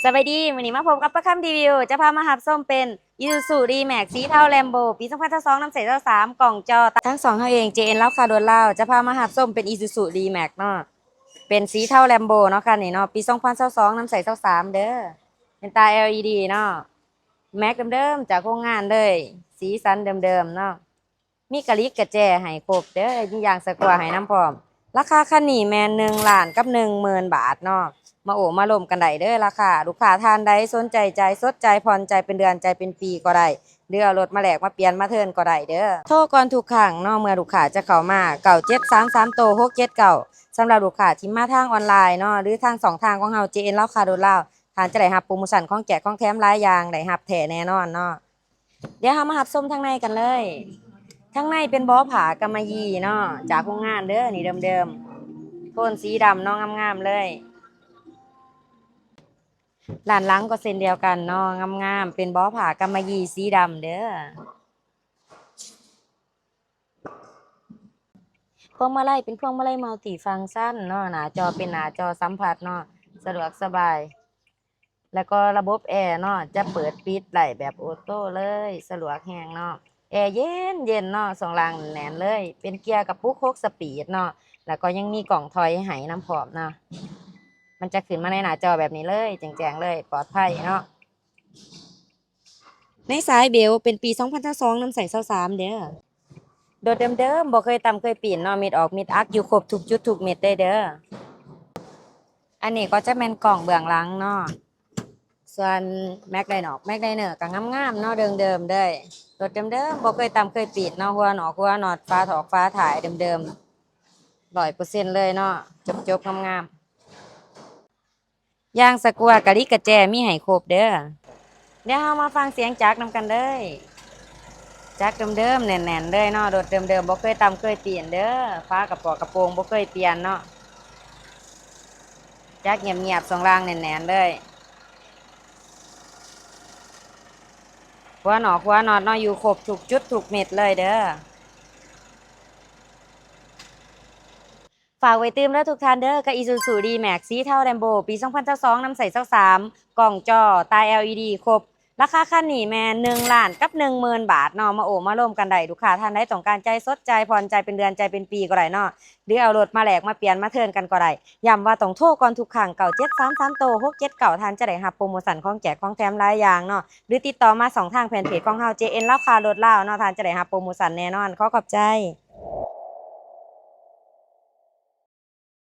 สวัสดีวันนี้มาพบกับประคำรีวิวจะพามาหับส้มเป็น Isuzu D-Max สีเทาแลมโบปี2022น้ำใส23กล่องจอทั้งสองเขาเอง JN เล่าคาโดนเล่าจะพามาหับส้มเป็น Isuzu D-Max เนาะเป็นสีเทาแลมโบเนาะค่ะนี่เนาะปี2022น้ำใส23เด้อเป็นตา LED เนาะแม็กเดิมๆจากโรงงานเลยสีสันเดิมๆเนาะมีกะลิกกระแจให้ครบเด้อมียางสกวาให้น้ำพร้อมราคาคันนี้แมน1 ล้านกับ10,000 บาทเนาะ มาโอ้มาลมกันได้เด้อราคาลูกค้าทานได้สนใจใจสดใจผ่อนใจเป็นเดือนใจเป็นปีก็ได้เดือรถมาแลกมาเปลี่ยนมาเทิร์นก็ได้เด้อโทรก่อนทุกครั้งเนาะเมื่อลูกค้าจะเข้ามา9733โต679สำหรับลูกค้าที่มาทางออนไลน์เนาะหรือทาง2 ทางของเฮา JN ลาวคาโดนลาวทานจะได้รับโปรโมชั่นของแจกของแถมหลายอย่างได้รับแถแน่นอนเนาะเดี๋ยวเฮามารับชมทางในกันเลยทางในเป็นล้อผากำมะหยี่เนาะจากโรงงานเด้อนี่เดิมๆโทนสีดำเนาะงามๆเลยหลานหลังก็เส้นเดียวกันเนาะงามๆเป็นล้อผากำมะหยี่สีดำเด้อพวงมาลัยเป็นพวงมาลัยมัลติฟังก์ชันเนาะหน้าจอเป็นหน้าจอสัมผัสเนาะสะดวกสบายแล้วก็ระบบแอร์เนาะจะเปิดปิดได้แบบออโต้เลยสะดวกแฮงเนาะแอร์เย็นเย็นเนาะสองรางแน่นเลยเป็นเกียร์กระปุก6 สปีดเนาะแล้วก็ยังมีกล่องถอยให้น้ำพร้อมเนาะมันจะขึ้นมาในหน้าจอแบบนี้เลยแจ้งๆเลยปลอดภัยเนาะ ในสายเบลเป็นปี2022น้ำใส23เด้อโดดเดิมๆบ่เคยต่ำเคยปีนเนาะเม็ดออกเม็ดอักอยู่ครบทุกจุดทุกเม็ดได้เด้ออันนี้ก็จะแม่นกล่องเบื้องหลังเนาะส่วนแม็กไดนอกแม็กไดเนอร์ก็งามๆเนาะเดิมๆเด้อโดดเดิมๆบ่เคยต่ำเคยปีนเนาะหัวหนอกหัวหนอดฟ้าถอกฟ้าถ่ายเดิมๆ100%เลยเนาะจบๆงามๆยางสกัวกะลิกระแจมีให้ครบเด้อเดี๋ยวเรามาฟังเสียงจักรนำกันเลยจักเดิมๆแน่นๆเลยเนาะโดดเดิมๆบ่เคยต่ำเคยเปลี่ยนเด้อฟ้ากระป๋อกระโปรงบ่เคยเปลี่ยนเนาะจักเงียบๆสองรางแน่นๆเลยหัวหนอกหัวน็อตเนาะอยู่ครบทุกจุดทุกเม็ดเลยเด้อฝากไว้เติมแล้วทุกท่านเด้อกับ Isuzu D-Max สีเทาแลมโบปี2022น้ำใส23กล่องจอตา LED ครบราคาคันนี้แม่1 ล้านกับ10,000 บาทเนาะมาโอ้มาร่วมกันได้ลูกค้าท่านใดต้องการใจสดใจผ่อนใจเป็นเดือนใจเป็นปีก็ได้เนาะหรือเอารถมาแลกมาเปลี่ยนมาเทิร์นกันก็ได้ย้ำว่าต้องโทรก่อนทุกครั้ง9733โต679ท่านจะได้รับโปรโมชั่นของแจกของแถมหลายอย่างเนาะหรือติดต่อมา2 ทางแฟนเพจของเฮา JN ลาวคารถลาวเนาะท่านจะได้รับโปรโมชั่นแน่นอนขอบใจ